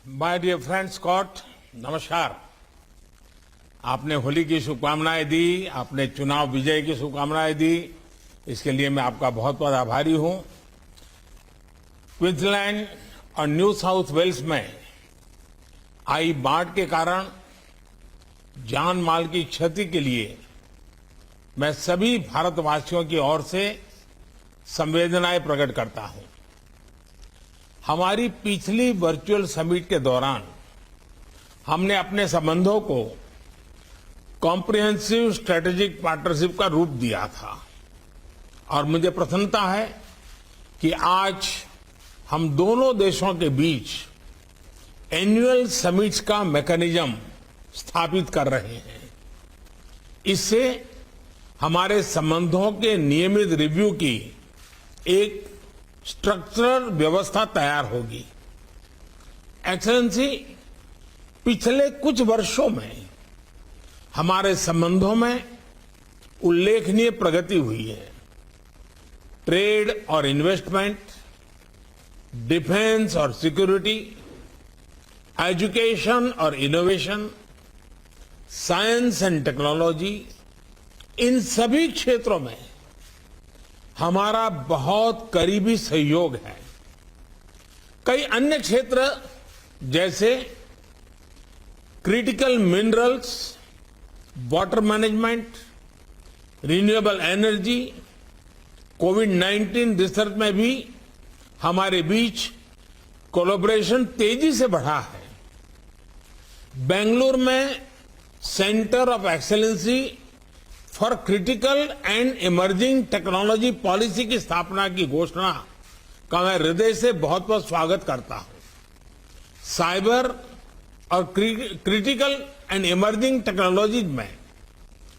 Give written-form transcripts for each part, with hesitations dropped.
My dear friend Scott, नमस्कार। आपने होली की शुभकामनाएं दी, आपने चुनाव विजय की शुभकामनाएं दी, इसके लिए मैं आपका बहुत बहुत आभारी हूं। क्वींसलैंड और न्यू साउथ वेल्स में आई बाढ़ के कारण जान माल की क्षति के लिए मैं सभी भारतवासियों की ओर से संवेदनाएं प्रकट करता हूं। हमारी पिछली वर्चुअल समिट के दौरान हमने अपने संबंधों को कॉम्प्रिहेंसिव स्ट्रेटेजिक पार्टनरशिप का रूप दिया था और मुझे प्रसन्नता है कि आज हम दोनों देशों के बीच एनुअल समिट्स का मैकेनिज्म स्थापित कर रहे हैं। इससे हमारे संबंधों के नियमित रिव्यू की एक स्ट्रक्चरल व्यवस्था तैयार होगी। एक्सेलेंसी, पिछले कुछ वर्षों में हमारे संबंधों में उल्लेखनीय प्रगति हुई है। ट्रेड और इन्वेस्टमेंट, डिफेंस और सिक्योरिटी, एजुकेशन और इनोवेशन, साइंस एंड टेक्नोलॉजी, इन सभी क्षेत्रों में हमारा बहुत करीबी सहयोग है। कई अन्य क्षेत्र जैसे critical minerals, water management, renewable energy, कोविड-19 रिसर्च में भी हमारे बीच कोलैबोरेशन तेजी से बढ़ा है। बेंगलुरु में centre of excellency for critical and emerging technology policy की स्थापना की घोषणा का मैं हृदय से बहुत बहुत स्वागत करता हूं। साइबर और क्रिटिकल एंड इमर्जिंग टेक्नोलॉजीज में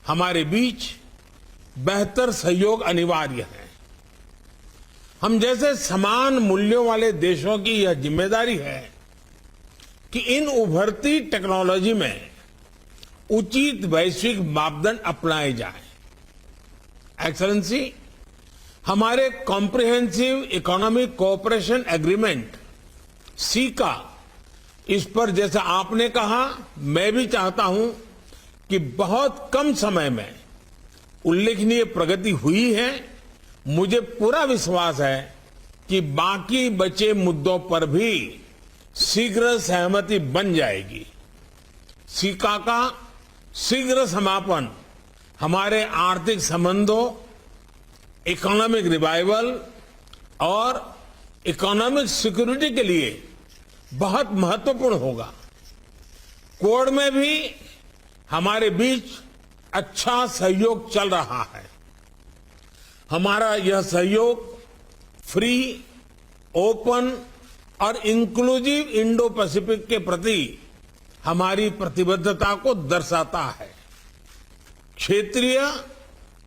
हमारे बीच बेहतर सहयोग अनिवार्य है। हम जैसे समान मूल्यों वाले देशों की यह जिम्मेदारी है कि इन उभरती टेक्नोलॉजी में उचित वैश्विक मापदंड अपनाए जाए। एक्सेलेंसी, हमारे comprehensive economic cooperation agreement caeca, इस पर जैसा आपने कहा, मैं भी चाहता हूं कि बहुत कम समय में उल्लेखनीय प्रगति हुई है। मुझे पूरा विश्वास है कि बाकी बचे मुद्दों पर भी शीघ्र सहमति बन जाएगी। सीका का शीघ्र समापन हमारे आर्थिक संबंधों, इकोनॉमिक रिवाइवल और इकोनॉमिक सिक्योरिटी के लिए बहुत महत्वपूर्ण होगा। क्वाड में भी हमारे बीच अच्छा सहयोग चल रहा है। हमारा यह सहयोग फ्री, ओपन और इंक्लूसिव इंडो पैसिफिक के प्रति हमारी प्रतिबद्धता को दर्शाता है। क्षेत्रीय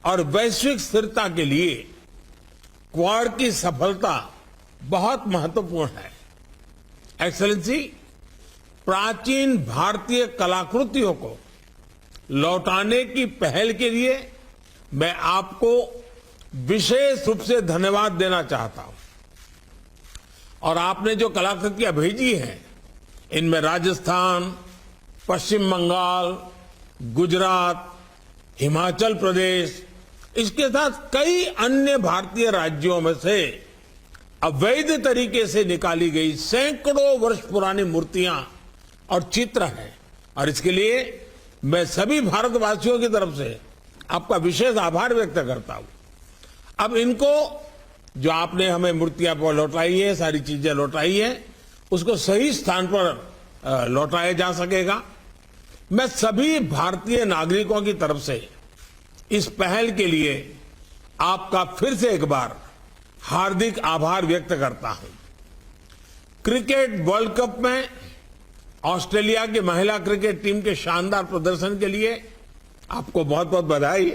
और वैश्विक स्थिरता के लिए क्वाड की सफलता बहुत महत्वपूर्ण है। एक्सेलेंसी, प्राचीन भारतीय कलाकृतियों को लौटाने की पहल के लिए मैं आपको विशेष रूप से धन्यवाद देना चाहता हूं। और आपने जो कलाकृतियां भेजी हैं, इनमें राजस्थान, पश्चिम बंगाल, गुजरात, हिमाचल प्रदेश, इसके साथ कई अन्य भारतीय राज्यों में से अवैध तरीके से निकाली गई सैकड़ों वर्ष पुरानी मूर्तियां और चित्र हैं। और इसके लिए मैं सभी भारतवासियों की तरफ से आपका विशेष आभार व्यक्त करता हूं। अब इनको, जो आपने हमें मूर्तियां लौटाई है, सारी चीजें लौटाई है, उसको सही स्थान पर लौटाया जा सकेगा। मैं सभी भारतीय नागरिकों की तरफ से इस पहल के लिए आपका फिर से एक बार हार्दिक आभार व्यक्त करता हूं। क्रिकेट वर्ल्ड कप में ऑस्ट्रेलिया की महिला क्रिकेट टीम के शानदार प्रदर्शन के लिए आपको बहुत बहुत बधाई।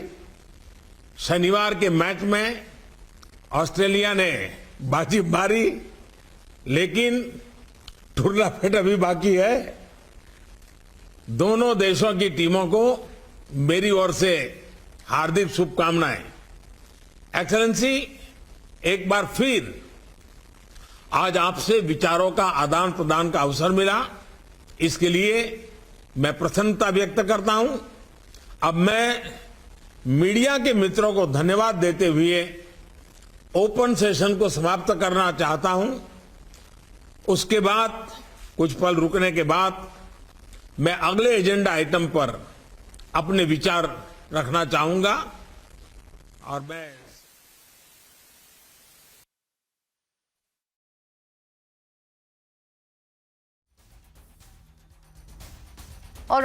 शनिवार के मैच में ऑस्ट्रेलिया ने बाजी मारी, लेकिन टूर्नामेंट अभी बाकी है। दोनों देशों की टीमों को मेरी ओर से हार्दिक शुभकामनाएं। एक्सेलेंसी, एक बार फिर आज आपसे विचारों का आदान प्रदान का अवसर मिला, इसके लिए मैं प्रसन्नता व्यक्त करता हूं। अब मैं मीडिया के मित्रों को धन्यवाद देते हुए ओपन सेशन को समाप्त करना चाहता हूं। उसके बाद कुछ पल रुकने के बाद मैं अगले एजेंडा आइटम पर अपने विचार रखना चाहूंगा और मैं